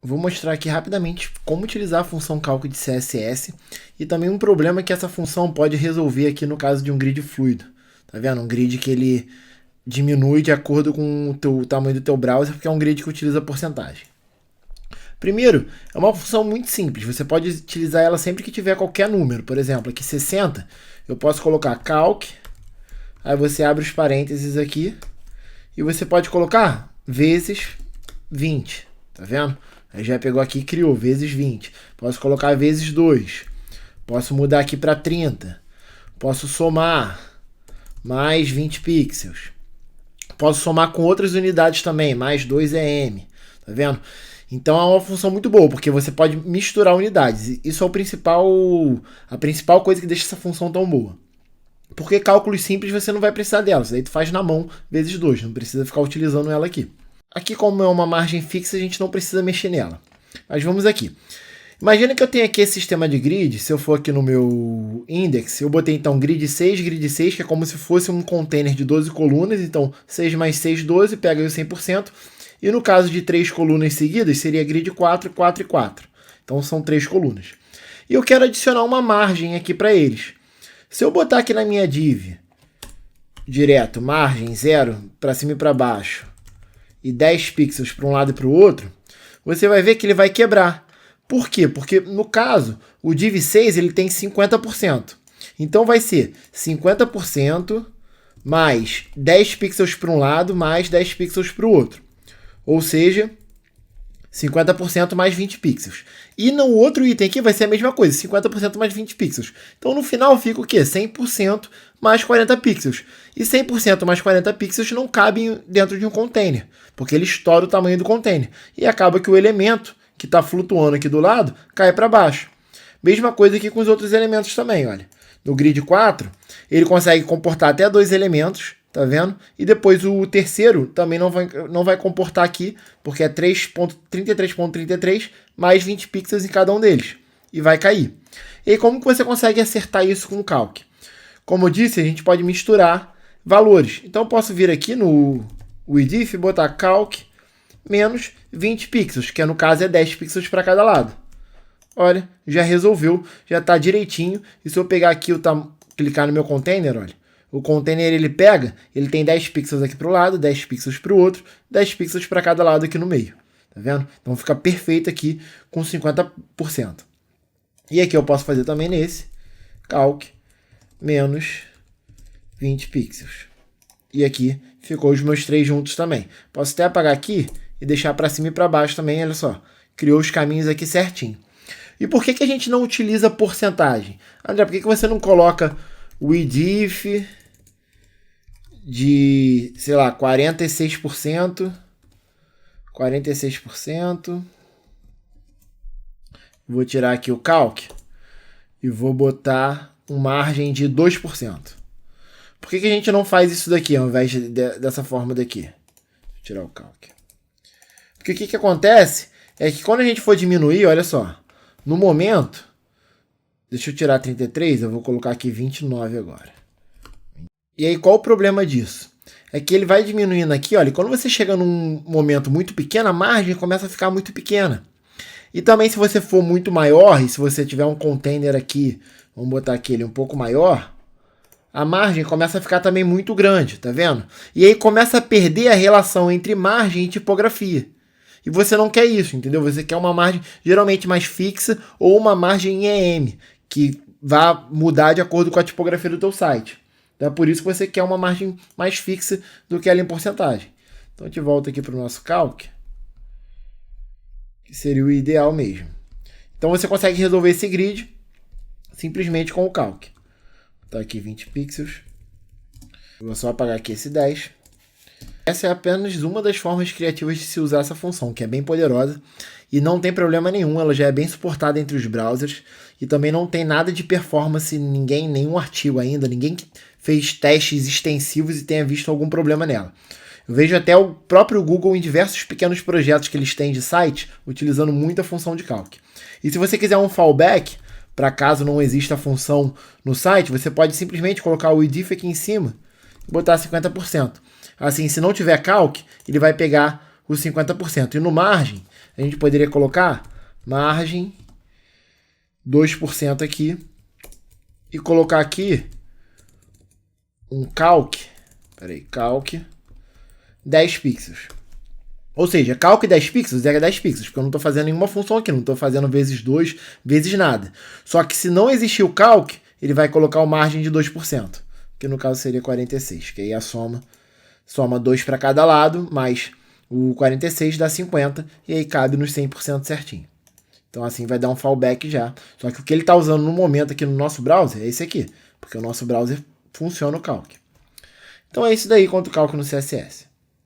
Vou mostrar aqui rapidamente como utilizar a função calc de CSS e também um problema que essa função pode resolver aqui no caso de um grid fluido. Tá vendo? Um grid que ele diminui de acordo com o tamanho do teu browser, porque é um grid que utiliza porcentagem. Primeiro, é uma função muito simples, você pode utilizar ela sempre que tiver qualquer número. Por exemplo, aqui 60, eu posso colocar calc, aí você abre os parênteses aqui, e você pode colocar vezes 20, tá vendo? Aí já pegou aqui e criou, vezes 20. Posso colocar vezes 2, posso mudar aqui para 30, posso somar mais 20 pixels, posso somar com outras unidades também, mais 2em, tá vendo? Então é uma função muito boa, porque você pode misturar unidades. Isso é a principal coisa que deixa essa função tão boa. Porque cálculos simples você não vai precisar delas, aí tu faz na mão vezes 2, não precisa ficar utilizando ela aqui. Aqui, como é uma margem fixa, a gente não precisa mexer nela. Mas vamos aqui. Imagina que eu tenho aqui esse sistema de grid, se eu for aqui no meu index, eu botei então grid 6, que é como se fosse um container de 12 colunas, então 6 mais 6, 12, pega aí o 100%. E no caso de 3 colunas seguidas, seria grid 4, 4 e 4. Então são 3 colunas. E eu quero adicionar uma margem aqui para eles. Se eu botar aqui na minha div, direto, margem 0 para cima e para baixo, e 10 pixels para um lado e para o outro, você vai ver que ele vai quebrar. Por quê? Porque no caso, o div 6 ele tem 50%. Então vai ser 50% mais 10 pixels para um lado, mais 10 pixels para o outro. Ou seja, 50% mais 20 pixels. E no outro item aqui vai ser a mesma coisa, 50% mais 20 pixels. Então no final fica o quê? 100% mais 40 pixels. E 100% mais 40 pixels não cabem dentro de um container, porque ele estoura o tamanho do container. E acaba que o elemento que está flutuando aqui do lado cai para baixo. Mesma coisa aqui com os outros elementos também, olha. No grid 4, ele consegue comportar até 2 elementos, tá vendo? E depois o terceiro também não vai comportar aqui, porque é 33.33 mais 20 pixels em cada um deles. E vai cair. E aí, como que você consegue acertar isso com o calc? Como eu disse, a gente pode misturar valores. Então eu posso vir aqui no width e botar calc menos 20 pixels, que no caso é 10 pixels para cada lado. Olha, já resolveu, já está direitinho. E se eu pegar aqui, clicar no meu container, olha, o container ele pega, ele tem 10 pixels aqui para o lado, 10 pixels para o outro, 10 pixels para cada lado aqui no meio. Tá vendo? Então fica perfeito aqui com 50%. E aqui eu posso fazer também nesse, calc menos 20 pixels. E aqui ficou os meus 3 juntos também. Posso até apagar aqui e deixar para cima e para baixo também, olha só. Criou os caminhos aqui certinho. E por que a gente não utiliza porcentagem? André, por que você não coloca o width de, sei lá, 46%? 46%. Vou tirar aqui o calc e vou botar uma margem de 2%. Por que a gente não faz isso daqui ao invés dessa forma daqui? Vou tirar o calc. Porque o que acontece é que quando a gente for diminuir, olha só, no momento, deixa eu tirar 33, eu vou colocar aqui 29 agora. E aí qual o problema disso? É que ele vai diminuindo aqui, olha, e quando você chega num momento muito pequeno, a margem começa a ficar muito pequena. E também se você for muito maior, e se você tiver um container aqui, vamos botar aqui ele um pouco maior, a margem começa a ficar também muito grande, tá vendo? E aí começa a perder a relação entre margem e tipografia. E você não quer isso, entendeu? Você quer uma margem geralmente mais fixa ou uma margem em EM, que vai mudar de acordo com a tipografia do teu site. Então é por isso que você quer uma margem mais fixa do que ela em porcentagem. Então a gente volta aqui para o nosso calc, que seria o ideal mesmo. Então você consegue resolver esse grid simplesmente com o calc. Tá aqui 20 pixels. Vou só apagar aqui esse 10. Essa é apenas uma das formas criativas de se usar essa função, que é bem poderosa e não tem problema nenhum, ela já é bem suportada entre os browsers e também não tem nada de performance, nenhum artigo ainda, ninguém fez testes extensivos e tenha visto algum problema nela. Eu vejo até o próprio Google em diversos pequenos projetos que eles têm de site, utilizando muito a função de calc. E se você quiser um fallback, para caso não exista a função no site, você pode simplesmente colocar o width aqui em cima e botar 50%. Assim, se não tiver calc, ele vai pegar os 50%. E no margem, a gente poderia colocar margem 2% aqui e colocar aqui um calc, calc 10 pixels. Ou seja, calc 10 pixels é 10 pixels, porque eu não estou fazendo nenhuma função aqui, não estou fazendo vezes 2, vezes nada. Só que se não existir o calc, ele vai colocar o margem de 2%, que no caso seria 46, que aí a soma 2 para cada lado, mais o 46 dá 50, e aí cabe nos 100% certinho. Então assim vai dar um fallback já. Só que o que ele está usando no momento aqui no nosso browser é esse aqui, porque o nosso browser funciona o calc. Então é isso daí quanto ao calc no CSS.